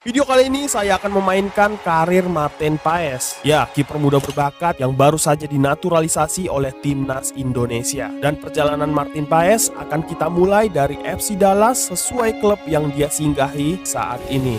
Video kali ini saya akan memainkan karir Martin Paes. Ya, kiper muda berbakat yang baru saja dinaturalisasi oleh timnas Indonesia. Dan perjalanan Martin Paes akan kita mulai dari FC Dallas sesuai klub yang dia singgahi saat ini.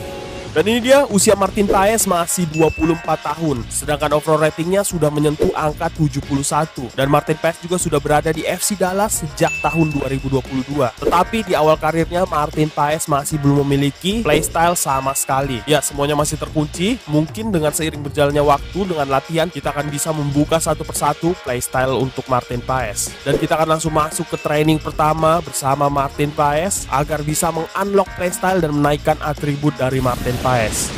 Dan ini dia, usia Martin Paes masih 24 tahun, sedangkan overall ratingnya sudah menyentuh angka 71. Dan Martin Paes juga sudah berada di FC Dallas sejak tahun 2022. Tetapi di awal karirnya Martin Paes masih belum memiliki playstyle sama sekali. Ya, semuanya masih terkunci. Mungkin dengan seiring berjalannya waktu, dengan latihan kita akan bisa membuka satu persatu playstyle untuk Martin Paes. Dan kita akan langsung masuk ke training pertama bersama Martin Paes agar bisa mengunlock playstyle dan menaikkan atribut dari Martin Paes.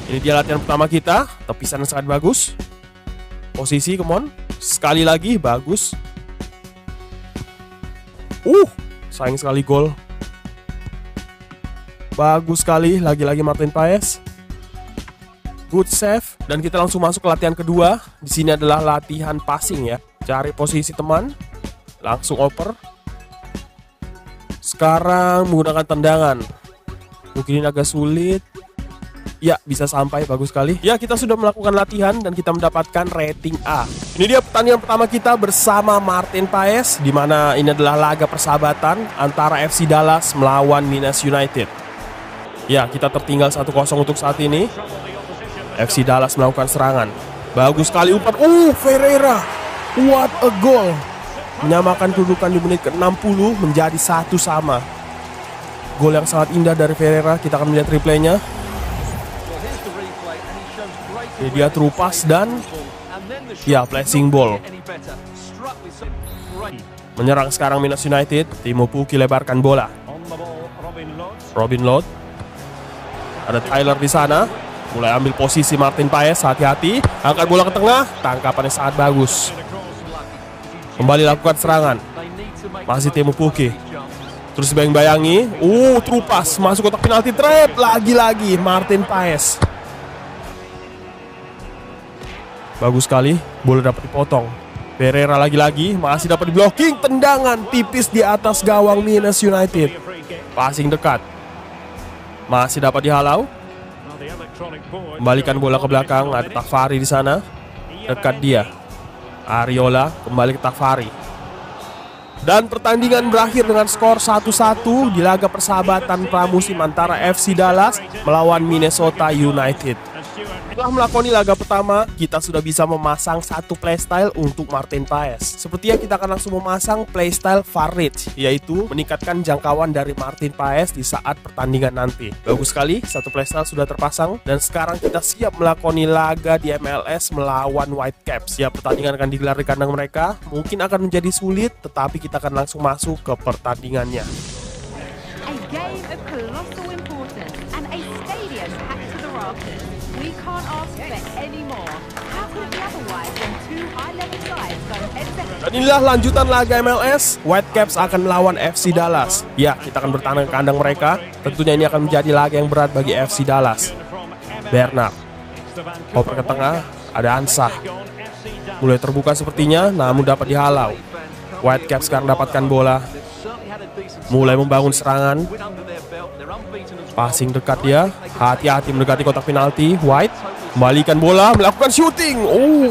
Ini dia latihan pertama kita. Tepisan yang sangat bagus. Posisi, come on. Sekali lagi, bagus. Sayang sekali gol. Bagus sekali, lagi-lagi Martin Paes. Good save. Dan kita langsung masuk ke latihan kedua. Di sini adalah latihan passing ya. Cari posisi teman. Langsung oper. Sekarang menggunakan tendangan. Mungkin ini agak sulit. Ya, bisa sampai, bagus sekali. Ya, kita sudah melakukan latihan dan kita mendapatkan rating A. Ini dia pertandingan pertama kita bersama Martin Paes, di mana ini adalah laga persahabatan antara FC Dallas melawan Minas United. Ya, kita tertinggal 1-0 untuk saat ini. FC Dallas melakukan serangan. Bagus sekali umpan. Ferreira. What a goal. Menyamakan kedudukan di menit ke-60 menjadi 1-1. Gol yang sangat indah dari Ferreira. Kita akan melihat replaynya. Ini dia terupas dan ya, placing ball. Menyerang sekarang Minas United. Timo Pukki lebarkan bola. Robin Lod. Ada Tyler di sana. Mulai ambil posisi Martin Paes. Hati-hati. Angkat bola ke tengah. Tangkapannya sangat bagus. Kembali lakukan serangan. Masih Timo Pukki. Terus bayang-bayangi. Terupas. Masuk kotak penalti trap. Lagi-lagi Martin Paes. Bagus sekali, bola dapat dipotong. Ferreira lagi-lagi, masih dapat di-blocking. Tendangan tipis di atas gawang Minas United. Passing dekat. Masih dapat dihalau. Kembalikan bola ke belakang, ada Tafari di sana. Dekat dia. Ariola kembali ke Tafari. Dan pertandingan berakhir dengan skor 1-1 di laga persahabatan pramusim antara FC Dallas melawan Minnesota United. Setelah melakoni laga pertama, kita sudah bisa memasang satu playstyle untuk Martin Paes. Sepertinya kita akan langsung memasang playstyle far reach, yaitu meningkatkan jangkauan dari Martin Paes di saat pertandingan nanti. Bagus sekali, satu playstyle sudah terpasang. Dan sekarang kita siap melakoni laga di MLS melawan Whitecaps. Ya, pertandingan akan digelar di kandang mereka. Mungkin akan menjadi sulit, tetapi kita akan langsung masuk ke pertandingannya. A game of colossal importance and a stadium packed to the rafters. We can't ask for any more. How could it be otherwise when two high-level sides go head-to-head? Dan inilah lanjutan laga MLS. Whitecaps akan melawan FC Dallas. Ya, kita akan bertandang ke kandang mereka. Tentunya ini akan menjadi laga yang berat bagi FC Dallas. Bernard. Oper ke tengah, ada Ansah. Mulai terbuka sepertinya, namun dapat dihalau. Whitecaps sekarang dapatkan bola. Mulai membangun serangan. Passing dekat dia. Hati-hati mendekati kotak penalti. White kembalikan bola, melakukan shooting.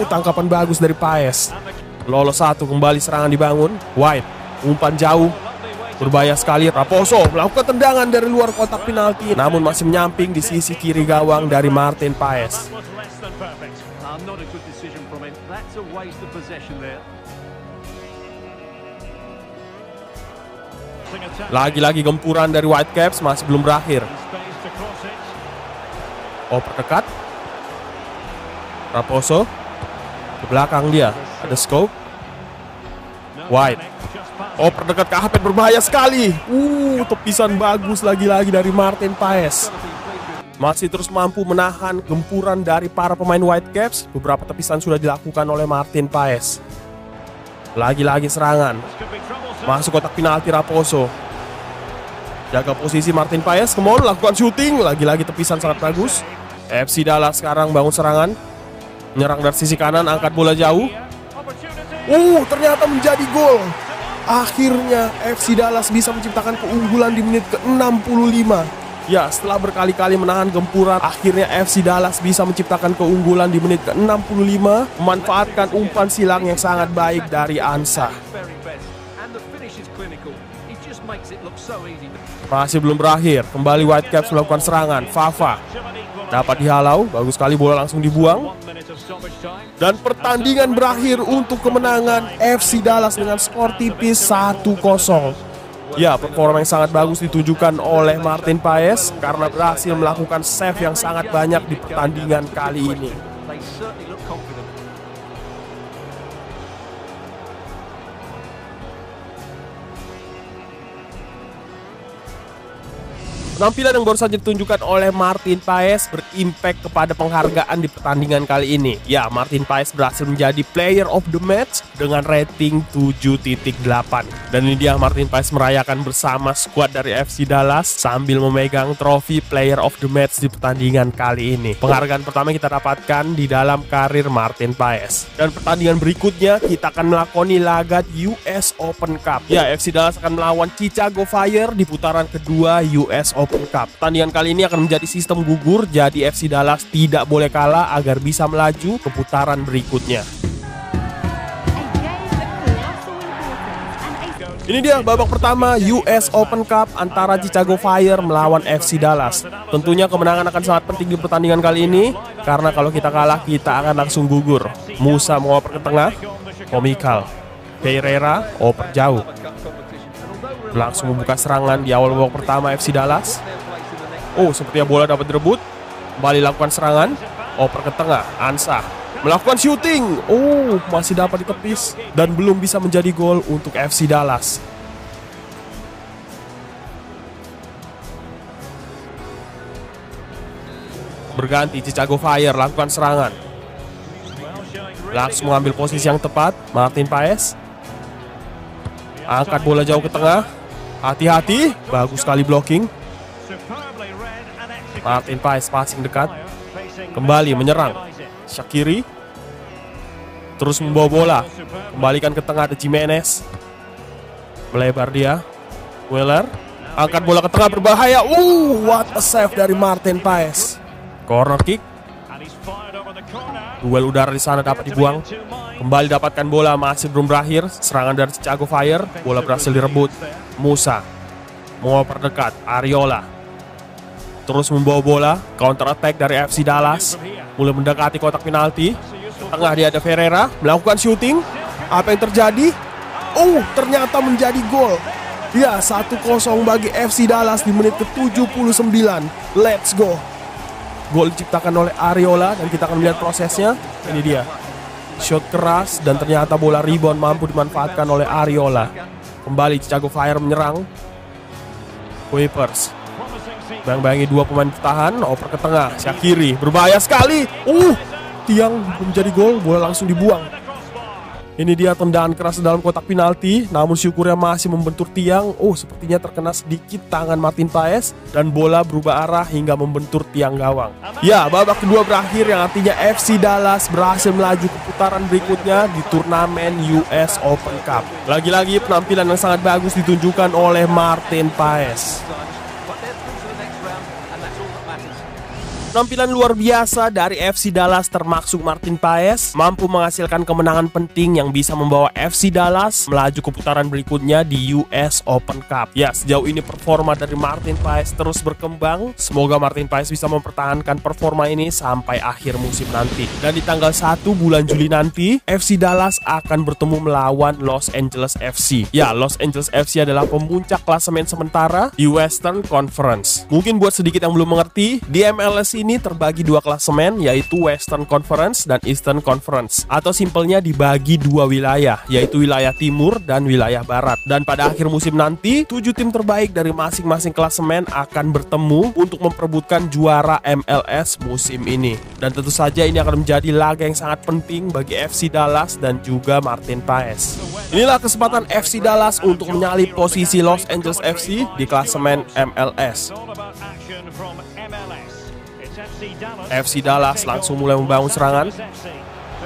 Tangkapan bagus dari Paes. Lolos satu, kembali serangan dibangun. White umpan jauh. Berbahaya sekali. Raposo melakukan tendangan dari luar kotak penalti, namun masih menyamping di sisi kiri gawang dari Martin Paes. Lagi-lagi gempuran dari Whitecaps, masih belum berakhir. Oper dekat. Raposo ke belakang dia, ada Scope. White. Oper dekat ke Ahmed, berbahaya sekali. Tepisan bagus lagi-lagi dari Martin Paes. Masih terus mampu menahan gempuran dari para pemain Whitecaps. Beberapa tepisan sudah dilakukan oleh Martin Paes. Lagi-lagi serangan. Masuk kotak penalti Raposo. Jaga posisi Martin Paes, kemudian lakukan shooting. Lagi-lagi tepisan sangat bagus. FC Dallas sekarang bangun serangan. Menyerang dari sisi kanan, angkat bola jauh. Ternyata menjadi gol. Akhirnya FC Dallas bisa menciptakan keunggulan di menit ke-65. Ya, setelah berkali-kali menahan gempuran, akhirnya FC Dallas bisa menciptakan keunggulan di menit ke-65, memanfaatkan umpan silang yang sangat baik dari Ansah. Masih belum berakhir, kembali Whitecaps melakukan serangan. Fafa dapat dihalau, bagus sekali, bola langsung dibuang. Dan pertandingan berakhir untuk kemenangan FC Dallas dengan skor tipis 1-0. Ya, performa yang sangat bagus ditunjukkan oleh Martin Paes karena berhasil melakukan save yang sangat banyak di pertandingan kali ini. Penampilan yang baru saja ditunjukkan oleh Martin Paes berimpact kepada penghargaan di pertandingan kali ini. Ya, Martin Paes berhasil menjadi player of the match dengan rating 7.8. Dan ini dia Martin Paes merayakan bersama skuad dari FC Dallas sambil memegang trofi player of the match di pertandingan kali ini. Penghargaan pertama kita dapatkan di dalam karir Martin Paes. Dan pertandingan berikutnya kita akan melakoni laga US Open Cup. Ya, FC Dallas akan melawan Chicago Fire di putaran kedua US Open Cup. Pertandingan kali ini akan menjadi sistem gugur, jadi FC Dallas tidak boleh kalah agar bisa melaju ke putaran berikutnya. Ini dia babak pertama US Open Cup antara Chicago Fire melawan FC Dallas. Tentunya kemenangan akan sangat penting di pertandingan kali ini, karena kalau kita kalah kita akan langsung gugur. Musa mengoper ke tengah, Komikal, Pereira oper jauh. Langsung membuka serangan di awal babak pertama FC Dallas. Oh, sepertinya bola dapat direbut. Kembali lakukan serangan. Oper ke tengah, Ansah melakukan shooting. Oh, masih dapat ditepis dan belum bisa menjadi gol untuk FC Dallas. Berganti Chicago Fire lakukan serangan. Langsung mengambil posisi yang tepat, Martin Paes. Angkat bola jauh ke tengah. Hati-hati, bagus sekali blocking. Martin Paes passing dekat. Kembali menyerang. Shaqiri terus membawa bola. Kembalikan ke tengah, ada Jimenez. Melebar dia. Weller angkat bola ke tengah, berbahaya. What a save dari Martin Paes. Corner kick. Duel udara di sana dapat dibuang. Kembali dapatkan bola, masih belum berakhir. Serangan dari Chicago Fire, bola berhasil direbut. Musa mengoper dekat, Ariola terus membawa bola. Counter attack dari FC Dallas, mulai mendekati kotak penalti. Tengah dia ada Ferreira melakukan shooting. Apa yang terjadi? Ternyata menjadi gol. Ya, 1-0 bagi FC Dallas di menit ke-79. Let's go. Gol diciptakan oleh Ariola dan kita akan melihat prosesnya. Ini dia. Shot keras dan ternyata bola rebound mampu dimanfaatkan oleh Ariola. Kembali Chicago Fire menyerang. Kuipers bayang-bayangi dua pemain bertahan, oper ke tengah. Shaqiri berbahaya sekali. Tiang menjadi gol, bola langsung dibuang. Ini dia tendangan keras dalam kotak penalti, namun syukurnya masih membentur tiang. Sepertinya terkena sedikit tangan Martin Paes dan bola berubah arah hingga membentur tiang gawang. Ya, babak kedua berakhir yang artinya FC Dallas berhasil melaju ke putaran berikutnya di turnamen US Open Cup. Lagi-lagi penampilan yang sangat bagus ditunjukkan oleh Martin Paes. Penampilan luar biasa dari FC Dallas termasuk Martin Paes mampu menghasilkan kemenangan penting yang bisa membawa FC Dallas melaju ke putaran berikutnya di US Open Cup. Ya, sejauh ini performa dari Martin Paes terus berkembang. Semoga Martin Paes bisa mempertahankan performa ini sampai akhir musim nanti. Dan di tanggal 1 bulan Juli nanti, FC Dallas akan bertemu melawan Los Angeles FC. Ya, Los Angeles FC adalah pemuncak klasemen sementara di Western Conference. Mungkin buat sedikit yang belum mengerti, di MLS ini terbagi dua klasemen, yaitu Western Conference dan Eastern Conference, atau simpelnya dibagi dua wilayah, yaitu wilayah timur dan wilayah barat. Dan pada akhir musim nanti 7 tim terbaik dari masing-masing klasemen akan bertemu untuk memperebutkan juara MLS musim ini. Dan tentu saja ini akan menjadi laga yang sangat penting bagi FC Dallas dan juga Martin Paes. Inilah kesempatan FC Dallas untuk menyalip posisi Los Angeles FC di klasemen MLS. FC Dallas langsung mulai membangun serangan.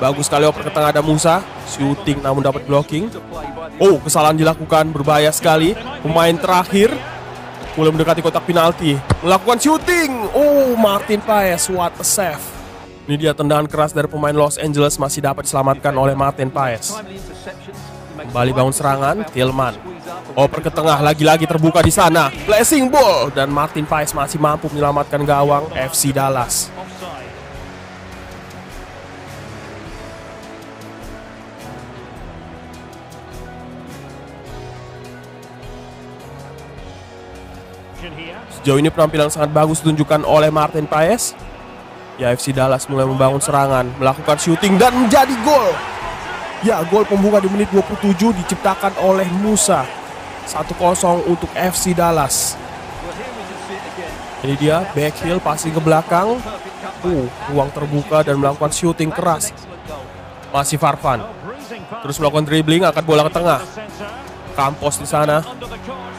Bagus sekali oper ke tengah, ada Musa. Shooting namun dapat blocking. Kesalahan dilakukan, berbahaya sekali. Pemain terakhir Mulai mendekati kotak penalti, melakukan shooting. Oh, Martin Paes, what a save. Ini dia tendangan keras dari pemain Los Angeles, masih dapat diselamatkan oleh Martin Paes. Kembali bangun serangan, Tillman. Oper ke tengah, lagi-lagi terbuka di sana. Blessing ball, dan Martin Paes masih mampu menyelamatkan gawang FC Dallas. Sejauh ini penampilan sangat bagus ditunjukkan oleh Martin Paes. Ya, FC Dallas mulai membangun serangan, melakukan shooting dan menjadi gol. Ya, gol pembuka di menit 27 diciptakan oleh Musa. 1-0 untuk FC Dallas. Ini dia, backheel, passing ke belakang. Ruang terbuka dan melakukan shooting keras. Masih Farfan. Terus melakukan dribbling, angkat bola ke tengah. Campos di sana.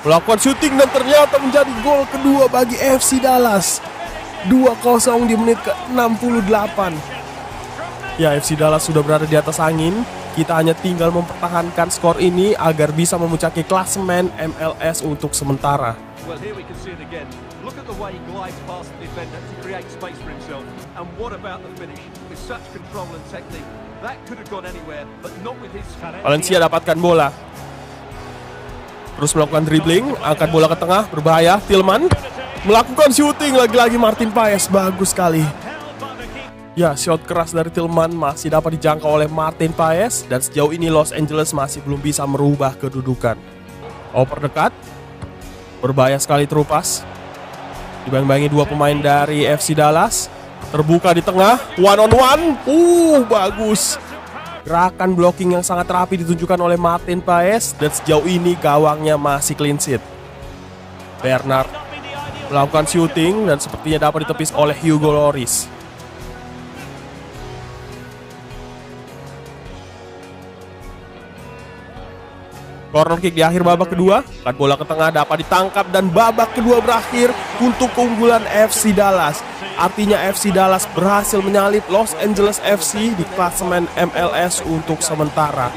Melakukan shooting dan ternyata menjadi gol kedua bagi FC Dallas. 2-0 di menit ke-68. Ya, FC Dallas sudah berada di atas angin. Kita hanya tinggal mempertahankan skor ini agar bisa memuncaki klasemen MLS untuk sementara. Valencia dapatkan bola. Terus melakukan dribbling, angkat bola ke tengah, berbahaya. Tillman melakukan shooting, lagi-lagi Martin Paes, bagus sekali. Ya, shot keras dari Tillman masih dapat dijangkau oleh Martin Paes, dan sejauh ini Los Angeles masih belum bisa merubah kedudukan. Oper dekat, berbahaya sekali terupas. Dibang-bangi dua pemain dari FC Dallas, terbuka di tengah, one on one, bagus. Gerakan blocking yang sangat rapi ditunjukkan oleh Martin Paes, dan sejauh ini gawangnya masih clean sheet. Bernard melakukan shooting dan sepertinya dapat ditepis oleh Hugo Lloris. Corner kick di akhir babak kedua, angkat bola ke tengah dapat ditangkap dan babak kedua berakhir untuk keunggulan FC Dallas. Artinya FC Dallas berhasil menyalip Los Angeles FC di klasemen MLS untuk sementara.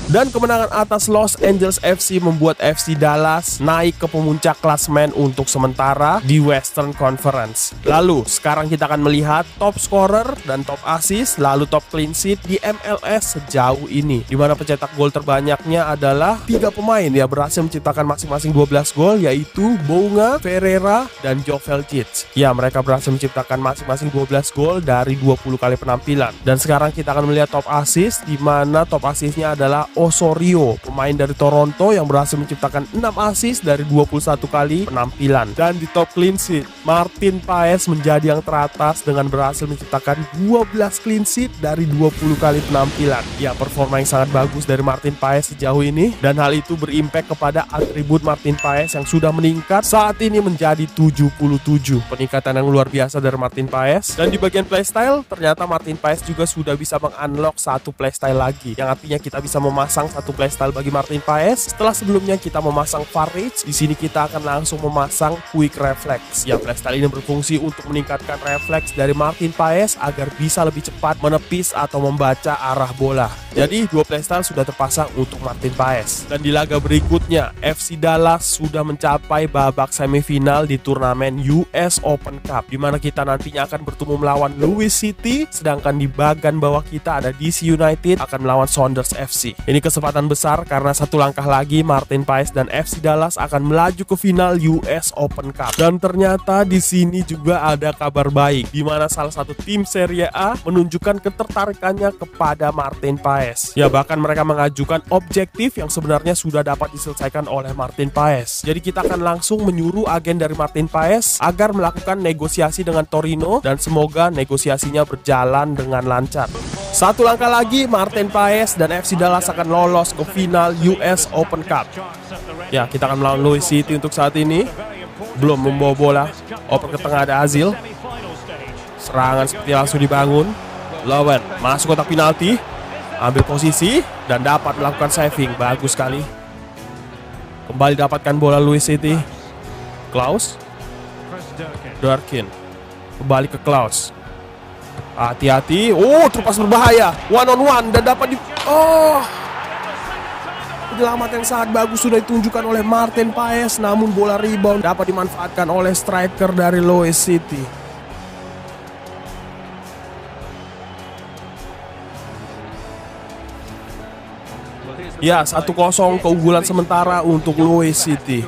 Dan kemenangan atas Los Angeles FC membuat FC Dallas naik ke pemuncak klasemen untuk sementara di Western Conference. Lalu sekarang kita akan melihat top scorer dan top assist, lalu top clean sheet di MLS sejauh ini, di mana pencetak gol terbanyaknya adalah 3 pemain yang berhasil menciptakan masing-masing 12 gol, yaitu Bounga, Ferreira, dan Joe Velcic. Ya, mereka berhasil menciptakan masing-masing 12 gol dari 20 kali penampilan. Dan sekarang kita akan melihat top assist, di mana top assistnya adalah Osorio, pemain dari Toronto yang berhasil menciptakan 6 assist dari 21 kali penampilan. Dan di top clean sheet, Martin Paes menjadi yang teratas dengan berhasil menciptakan 12 clean sheet dari 20 kali penampilan. Ya, performa yang sangat bagus dari Martin Paes sejauh ini, dan hal itu berimpact kepada atribut Martin Paes yang sudah meningkat saat ini menjadi 77. Peningkatan yang luar biasa dari Martin Paes. Dan di bagian playstyle, ternyata Martin Paes juga sudah bisa meng-unlock satu playstyle lagi, yang artinya kita bisa memasang satu playstyle bagi Martin Paes. Setelah sebelumnya kita memasang far reach, di sini kita akan langsung memasang quick reflex. Ya, playstyle ini berfungsi untuk meningkatkan refleks dari Martin Paes agar bisa lebih cepat menepis atau membaca arah bola. Jadi dua playstyle sudah terpasang untuk Martin Paes. Dan di laga berikutnya, FC Dallas sudah mencapai babak semifinal di turnamen US Open Cup, di mana kita nantinya akan bertemu melawan Louis City, sedangkan di bagian bawah kita ada DC United akan melawan Sounders FC. Ini kesempatan besar karena satu langkah lagi Martin Paes dan FC Dallas akan melaju ke final US Open Cup. Dan ternyata di sini juga ada kabar baik, di mana salah satu tim Serie A menunjukkan ketertarikannya kepada Martin Paes. Ya, bahkan mereka mengajukan objektif yang sebenarnya sudah dapat diselesaikan oleh Martin Paes. Jadi kita akan langsung menyuruh agen dari Martin Paes agar melakukan negosiasi dengan Torino, dan semoga negosiasinya berjalan dengan lancar. Satu langkah lagi Martin Paes dan FC Dallas akan lolos ke final US Open Cup. Ya, kita akan melawan Louis City untuk saat ini. Belum membawa bola. Oper ke tengah ada Azil. Serangan seperti langsung dibangun. Lowen masuk kotak penalti, ambil posisi dan dapat melakukan saving. Bagus sekali. Kembali dapatkan bola Louis City. Klaus, Durkin. Kembali ke Klaus. Hati-hati. Terupas berbahaya. One on one dan dapat di... penyelamatan yang sangat bagus sudah ditunjukkan oleh Martin Paes, namun bola rebound dapat dimanfaatkan oleh striker dari Louis City. Ya, 1-0 keunggulan sementara untuk Louis City.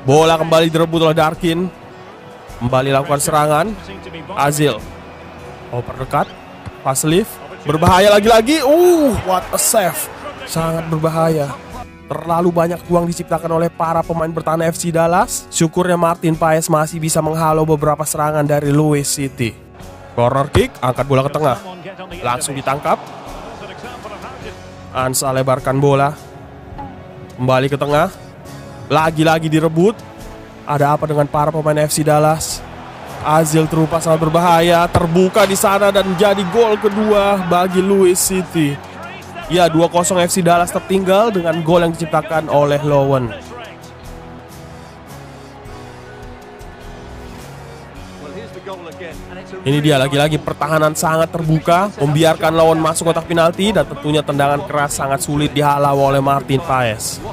Bola kembali direbut oleh Darkin. Kembali lakukan serangan. Azil. Oper dekat. Pass lift. Berbahaya lagi-lagi. What a save. Sangat berbahaya. Terlalu banyak ruang diciptakan oleh para pemain bertahan FC Dallas. Syukurnya Martin Paes masih bisa menghalau beberapa serangan dari Louis City. Corner kick, angkat bola ke tengah. Langsung ditangkap. Ansa lebarkan bola. Kembali ke tengah. Lagi-lagi direbut. Ada apa dengan para pemain FC Dallas? Azil terlupa sangat berbahaya. Terbuka di sana dan jadi gol kedua bagi Louis City. Ya, 2-0 FC Dallas tertinggal dengan gol yang diciptakan oleh Lowen. Ini dia lagi-lagi pertahanan sangat terbuka, membiarkan lawan masuk kotak penalti, dan tentunya tendangan keras sangat sulit dihalau oleh Martin Paes.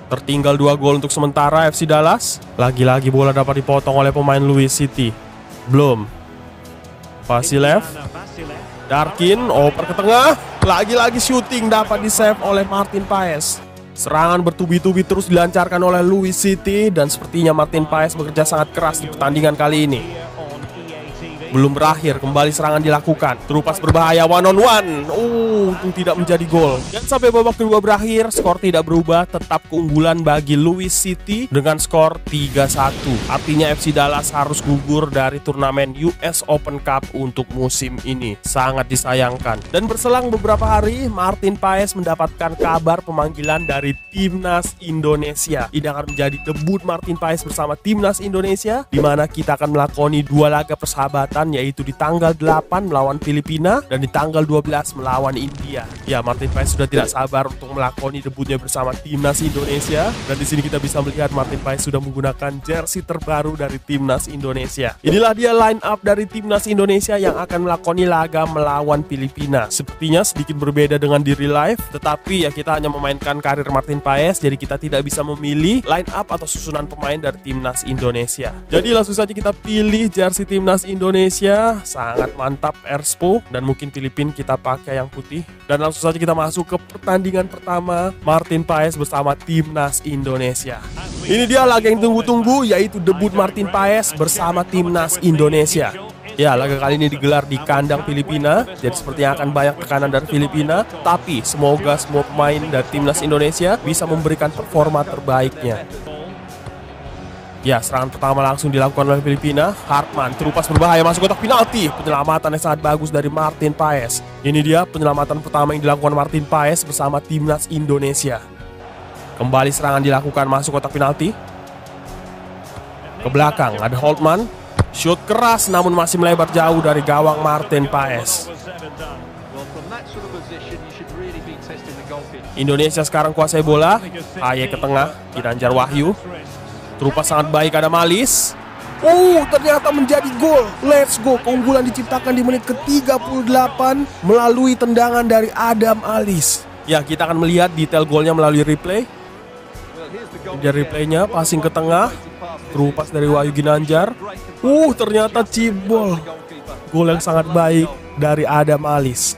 Tertinggal 2 gol untuk sementara FC Dallas. Lagi-lagi bola dapat dipotong oleh pemain Louis City. Belum. Vasilev. Darkin, oper ke tengah. Lagi-lagi shooting dapat di-save oleh Martin Paes. Serangan bertubi-tubi terus dilancarkan oleh Louis City, dan sepertinya Martin Paes bekerja sangat keras di pertandingan kali ini. Belum berakhir, kembali serangan dilakukan. Terupas berbahaya, 1-on-1. Untung tidak menjadi gol. Dan sampai babak kedua berakhir, skor tidak berubah, tetap keunggulan bagi Louis City dengan skor 3-1. Artinya FC Dallas harus gugur dari turnamen US Open Cup untuk musim ini. Sangat disayangkan. Dan berselang beberapa hari, Martin Paes mendapatkan kabar pemanggilan dari Timnas Indonesia. Ini akan menjadi debut Martin Paes bersama Timnas Indonesia, di mana kita akan melakoni 2 laga persahabatan, yaitu di tanggal 8 melawan Filipina dan di tanggal 12 melawan India. Ya, Martin Paes sudah tidak sabar untuk melakoni debutnya bersama Timnas Indonesia, dan di sini kita bisa melihat Martin Paes sudah menggunakan jersey terbaru dari Timnas Indonesia. Inilah dia line up dari Timnas Indonesia yang akan melakoni laga melawan Filipina. Sepertinya sedikit berbeda dengan di real life, tetapi ya kita hanya memainkan karir Martin Paes, jadi kita tidak bisa memilih line up atau susunan pemain dari Timnas Indonesia. Jadi langsung saja kita pilih jersey Timnas Indonesia. Sangat mantap Erspo, dan mungkin Filipina kita pakai yang putih. Dan langsung saja kita masuk ke pertandingan pertama Martin Paes bersama Timnas Indonesia. Ini dia laga yang tunggu-tunggu, yaitu debut Martin Paes bersama Timnas Indonesia. Ya, laga kali ini digelar di kandang Filipina, jadi sepertinya akan banyak tekanan dari Filipina, tapi semoga semua pemain dari Timnas Indonesia bisa memberikan performa terbaiknya. Ya, serangan pertama langsung dilakukan oleh Filipina. Hartman terupas berbahaya masuk kotak penalti. Penyelamatan yang sangat bagus dari Martin Paes. Ini dia penyelamatan pertama yang dilakukan Martin Paes bersama Timnas Indonesia. Kembali serangan dilakukan masuk kotak penalti. Ke belakang ada Holtman. Shoot keras namun masih melebar jauh dari gawang Martin Paes. Indonesia sekarang kuasai bola. Aye ke tengah, Ginanjar Wahyu. Terupas sangat baik, ada Malis. Ternyata menjadi gol. Let's go. Keunggulan diciptakan di menit ke-38 melalui tendangan dari Adam Alis. Ya, kita akan melihat detail golnya melalui replay. Dari replaynya, passing ke tengah. Terupas dari Wahyu Ginanjar. Ternyata chip ball. Gol yang sangat baik dari Adam Alis.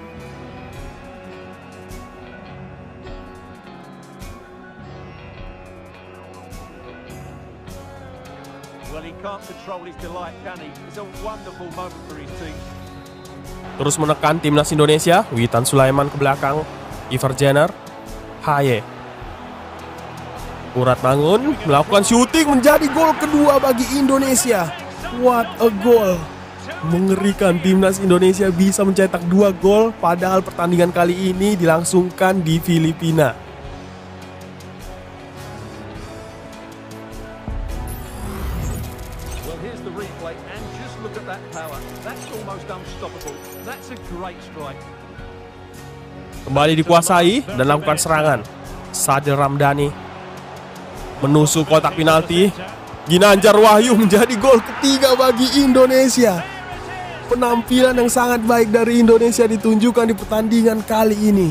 Terus menekan Timnas Indonesia. Witan Sulaiman ke belakang. Ivar Jenner. Haye. Urat Mangun melakukan shooting, menjadi gol kedua bagi Indonesia. What a goal. Mengerikan, Timnas Indonesia bisa mencetak 2 gol, padahal pertandingan kali ini dilangsungkan di Filipina. Kembali dikuasai dan lakukan serangan. Sadil Ramdhani menusuk kotak penalti. Ginanjar Wahyu menjadi gol ketiga bagi Indonesia. Penampilan yang sangat baik dari Indonesia ditunjukkan di pertandingan kali ini.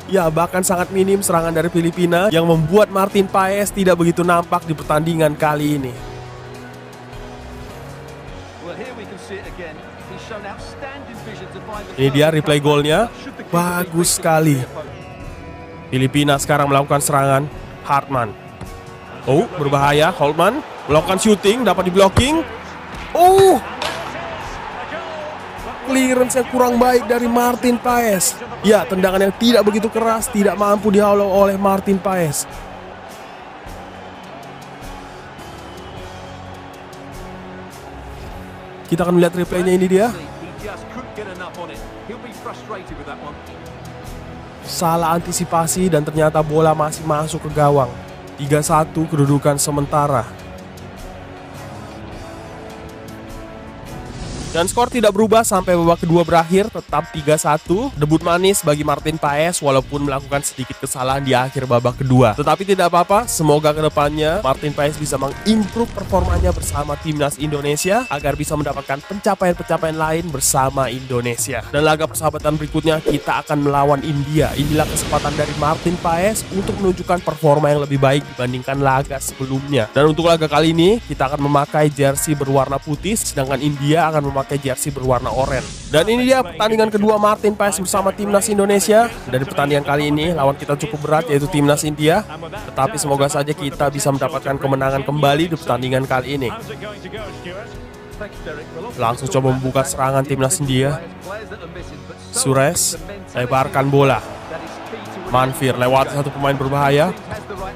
Ya, bahkan sangat minim serangan dari Filipina yang membuat Martin Paes tidak begitu nampak di pertandingan kali ini. Ini dia replay golnya. Bagus sekali. Filipina sekarang melakukan serangan. Hartman. Oh, berbahaya. Holtman melakukan shooting, dapat di blocking. Oh, clearance yang kurang baik dari Martin Paes. Ya, tendangan yang tidak begitu keras, tidak mampu dihalau oleh Martin Paes. Kita akan melihat replaynya, ini dia. Salah antisipasi dan ternyata bola masih masuk ke gawang. 3-1 kedudukan sementara. Dan skor tidak berubah sampai babak kedua berakhir, tetap 3-1. Debut manis bagi Martin Paes walaupun melakukan sedikit kesalahan di akhir babak kedua. Tetapi tidak apa-apa, semoga kedepannya Martin Paes bisa mengimprove performanya bersama timnas Indonesia agar bisa mendapatkan pencapaian-pencapaian lain bersama Indonesia. Dan laga persahabatan berikutnya kita akan melawan India. Inilah kesempatan dari Martin Paes untuk menunjukkan performa yang lebih baik dibandingkan laga sebelumnya. Dan untuk laga kali ini kita akan memakai jersey berwarna putih, sedangkan India akan memakai jersey berwarna oranye. Dan ini dia pertandingan kedua Martin Paes bersama timnas Indonesia. Dari pertandingan kali ini lawan kita cukup berat, yaitu timnas India. Tetapi semoga saja kita bisa mendapatkan kemenangan kembali di pertandingan kali ini. Langsung coba membuka serangan timnas India. Suresh lebarkan bola. Manfir lewat satu pemain berbahaya.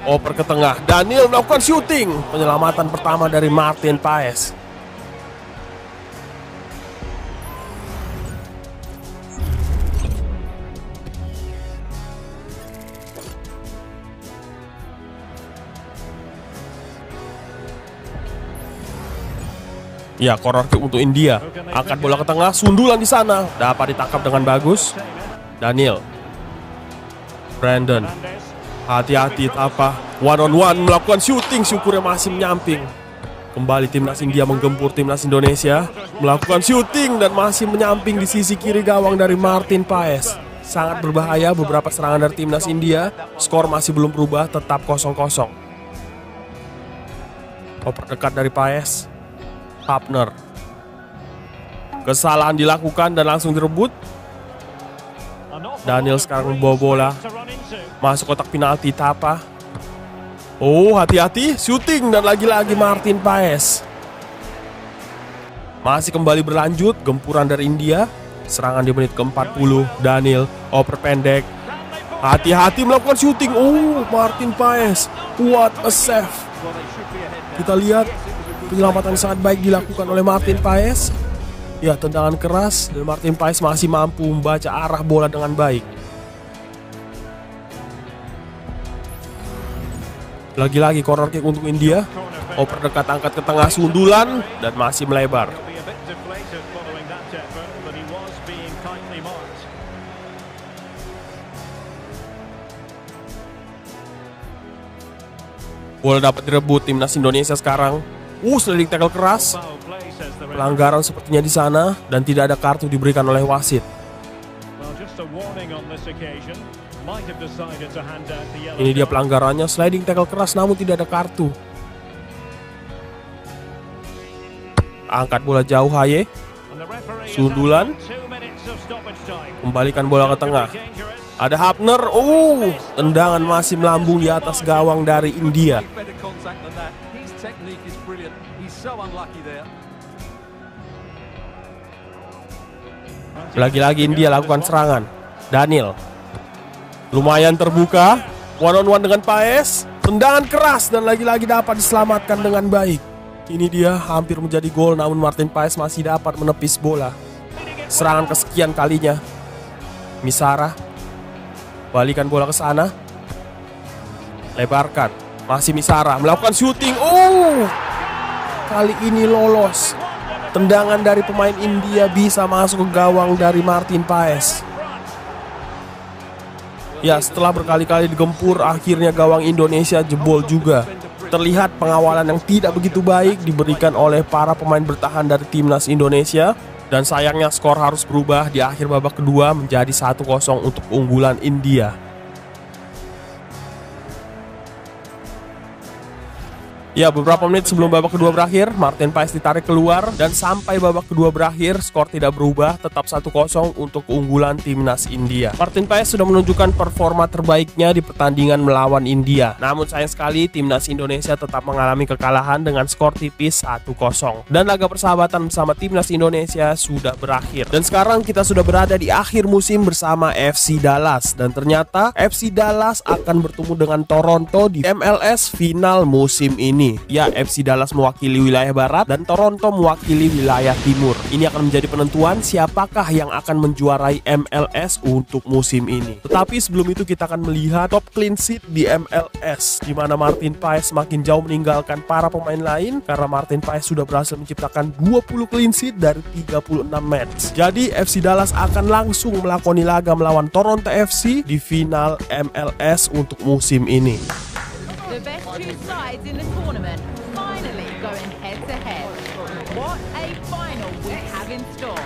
Oper ke tengah. Daniel melakukan shooting. Penyelamatan pertama dari Martin Paes. Ya, corner kick untuk India. Angkat bola ke tengah, sundulan di sana. Dapat ditangkap dengan bagus. Daniel. Brandon. Hati-hati, apa? One on one melakukan shooting, syukurnya masih menyamping. Kembali timnas India menggempur timnas Indonesia. Melakukan shooting dan masih menyamping di sisi kiri gawang dari Martin Paes. Sangat berbahaya beberapa serangan dari timnas India. Skor masih belum berubah, tetap 0-0. Oper dekat dari Paes. Hapner. Kesalahan dilakukan dan langsung direbut. Daniel sekarang membawa bola. Masuk kotak penalti, Tapa. Oh, hati-hati, shooting dan lagi-lagi Martin Paes. Masih kembali berlanjut, gempuran dari India. Serangan di menit ke-40. Daniel, oper pendek. Hati-hati melakukan shooting. Oh, Martin Paes. What a save. Kita lihat penyelamatan sangat baik dilakukan oleh Martin Paes. Ya, tendangan keras dan Martin Paes masih mampu membaca arah bola dengan baik. Lagi-lagi corner kick untuk India. Oper dekat, angkat ke tengah, sundulan dan masih melebar. Bola dapat direbut timnas Indonesia sekarang. Sliding tackle keras. Pelanggaran sepertinya di sana dan tidak ada kartu diberikan oleh wasit. Ini dia pelanggarannya, sliding tackle keras namun tidak ada kartu. Angkat bola jauh Haye. Sundulan. Kembalikan bola ke tengah. Ada Hapner. Tendangan masih melambung di atas gawang dari India. Lagi-lagi India lakukan serangan. Daniel lumayan terbuka. One on one dengan Paes. Tendangan keras dan lagi-lagi dapat diselamatkan dengan baik. Ini dia hampir menjadi gol, namun Martin Paes masih dapat menepis bola. Serangan kesekian kalinya. Misara balikan bola ke sana. Lebarkan. Masih Misara melakukan shooting. Kali ini lolos. Tendangan dari pemain India bisa masuk ke gawang dari Martin Paes. Ya, setelah berkali-kali digempur, akhirnya gawang Indonesia jebol juga. Terlihat pengawalan yang tidak begitu baik diberikan oleh para pemain bertahan dari timnas Indonesia. Dan sayangnya skor harus berubah di akhir babak kedua menjadi 1-0 untuk keunggulan India. Ya, beberapa menit sebelum babak kedua berakhir, Martin Paes ditarik keluar dan sampai babak kedua berakhir, skor tidak berubah, tetap 1-0 untuk keunggulan timnas India. Martin Paes sudah menunjukkan performa terbaiknya di pertandingan melawan India. Namun sayang sekali, timnas Indonesia tetap mengalami kekalahan dengan skor tipis 1-0. Dan laga persahabatan bersama timnas Indonesia sudah berakhir. Dan sekarang kita sudah berada di akhir musim bersama FC Dallas. Dan ternyata FC Dallas akan bertemu dengan Toronto di MLS final musim ini. Ya, FC Dallas mewakili wilayah barat dan Toronto mewakili wilayah timur. Ini akan menjadi penentuan siapakah yang akan menjuarai MLS untuk musim ini. Tetapi sebelum itu kita akan melihat top clean sheet di MLS, di mana Martin Paes semakin jauh meninggalkan para pemain lain karena Martin Paes sudah berhasil menciptakan 20 clean sheet dari 36 match. Jadi FC Dallas akan langsung melakoni laga melawan Toronto FC di final MLS untuk musim ini. The best two sides in the tournament finally going head to head. What a final we have in store.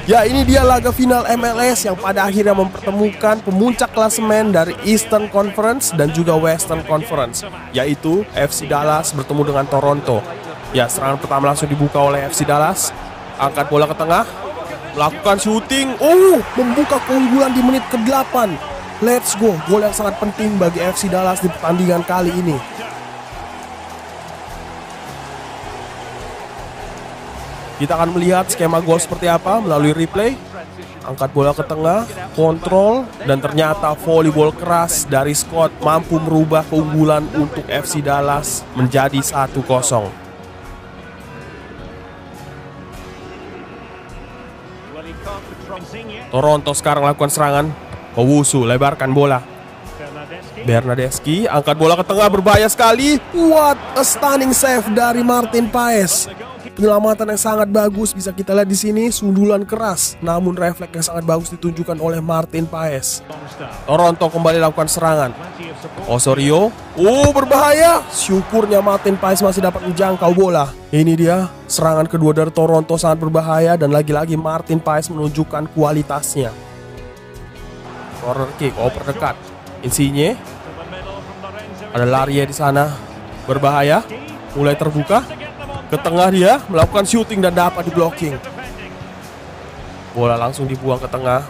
Ya, ini dia laga final MLS yang pada akhirnya mempertemukan pemuncak klasemen dari Eastern Conference dan juga Western Conference, yaitu FC Dallas bertemu dengan Toronto. Ya, serangan pertama langsung dibuka oleh FC Dallas. Angkat bola ke tengah, melakukan syuting, membuka keunggulan di menit ke-8. Let's go, gol yang sangat penting bagi FC Dallas di pertandingan kali ini. Kita akan melihat skema gol seperti apa melalui replay. Angkat bola ke tengah, kontrol, dan ternyata volleyball keras dari Scott mampu merubah keunggulan untuk FC Dallas menjadi 1-0. Toronto sekarang lakukan serangan. Owusu lebarkan bola. Bernadeschi angkat bola ke tengah, berbahaya sekali. What a stunning save dari Martin Paes. Penyelamatan yang sangat bagus bisa kita lihat di sini, sundulan keras. Namun refleks yang sangat bagus ditunjukkan oleh Martin Paes. Toronto kembali lakukan serangan. Osorio, berbahaya. Syukurnya Martin Paes masih dapat menjangkau bola. Ini dia serangan kedua dari Toronto, sangat berbahaya dan lagi-lagi Martin Paes menunjukkan kualitasnya. Corner kick, oper dekat. Insigne, ada Larie di sana, berbahaya, mulai terbuka. Ke tengah dia melakukan shooting dan dapat diblocking. Bola langsung dibuang ke tengah.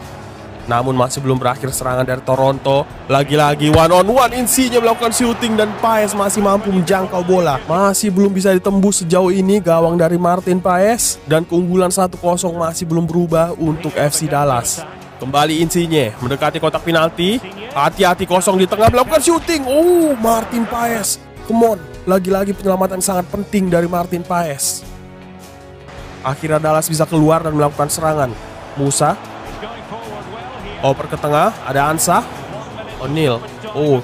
Namun masih belum berakhir serangan dari Toronto. Lagi-lagi one on one, Insigne melakukan shooting dan Paes masih mampu menjangkau bola. Masih belum bisa ditembus sejauh ini gawang dari Martin Paes. Dan keunggulan 1-0 masih belum berubah untuk FC Dallas. Kembali Insigne mendekati kotak penalti. Hati-hati kosong di tengah, melakukan shooting. Martin Paes, come on. Lagi-lagi penyelamatan sangat penting dari Martin Paes. Akhirnya Dallas bisa keluar dan melakukan serangan. Musa, oper ke tengah, ada Ansah, O'Neal.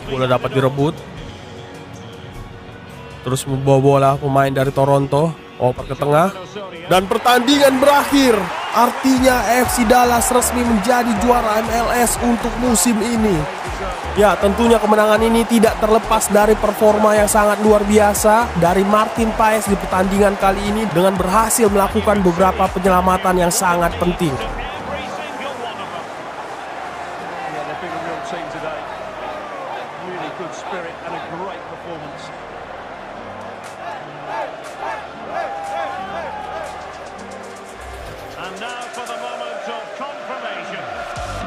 Bola dapat direbut. Terus membawa bola pemain dari Toronto, oper ke tengah. Dan pertandingan berakhir. Artinya FC Dallas resmi menjadi juara MLS untuk musim ini. Ya, tentunya kemenangan ini tidak terlepas dari performa yang sangat luar biasa dari Martin Paes di pertandingan kali ini dengan berhasil melakukan beberapa penyelamatan yang sangat penting. And now for the moment of confirmation,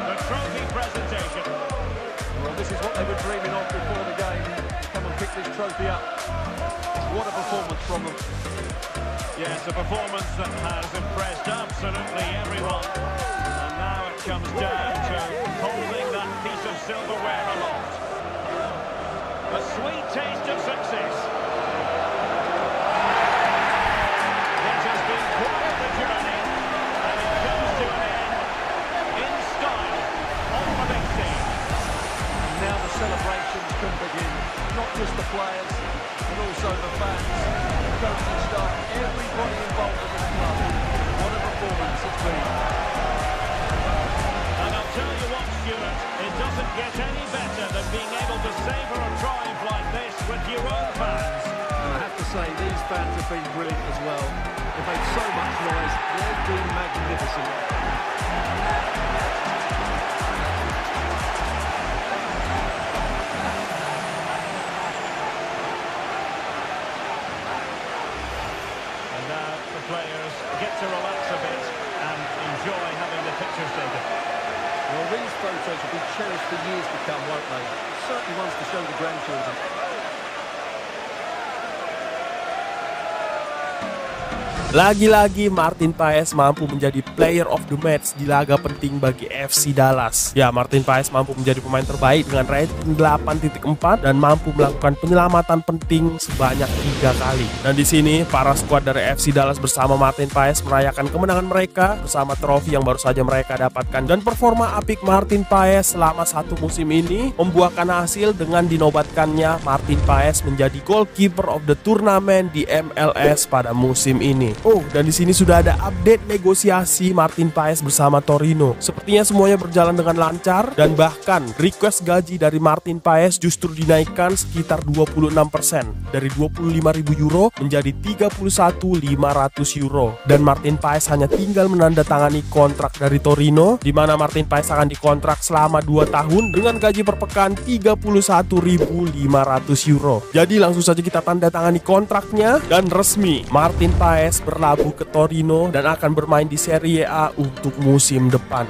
the trophy presentation. Well, this is what they were dreaming of before the game. Come and pick this trophy up. What a performance from them. Yes, a performance that has impressed absolutely everyone. And now it comes down to holding that piece of silverware aloft. A sweet taste of success. It has been quite the journey. Celebrations can begin, not just the players, but also the fans, the coaching staff, everybody involved in this club. What a performance it's been. And I'll tell you what Stewart, it doesn't get any better than being able to savour a triumph like this with your own fans. And I have to say, these fans have been brilliant as well. They've made so much noise. They've been magnificent. And now the players get to relax a bit and enjoy having the pictures taken. Well, these photos will be cherished for years to come, won't they? Certainly ones to show the grandchildren. Lagi-lagi Martin Paes mampu menjadi player of the match di laga penting bagi FC Dallas. Ya, Martin Paes mampu menjadi pemain terbaik dengan rating 8.4 dan mampu melakukan penyelamatan penting sebanyak 3 kali. Dan di sini para skuad dari FC Dallas bersama Martin Paes merayakan kemenangan mereka bersama trofi yang baru saja mereka dapatkan. Dan performa apik Martin Paes selama 1 musim ini membuahkan hasil dengan dinobatkannya Martin Paes menjadi goalkeeper of the tournament di MLS pada musim ini. Oh, dan di sini sudah ada update negosiasi Martin Paes bersama Torino. Sepertinya semuanya berjalan dengan lancar dan bahkan request gaji dari Martin Paes justru dinaikkan sekitar 26% dari 25.000 euro menjadi 31.500 euro. Dan Martin Paes hanya tinggal menandatangani kontrak dari Torino, di mana Martin Paes akan dikontrak selama 2 tahun dengan gaji per pekan 31.500 euro. Jadi langsung saja kita tanda tangani kontraknya dan resmi Martin Paes berlabuh ke Torino dan akan bermain di Serie A untuk musim depan.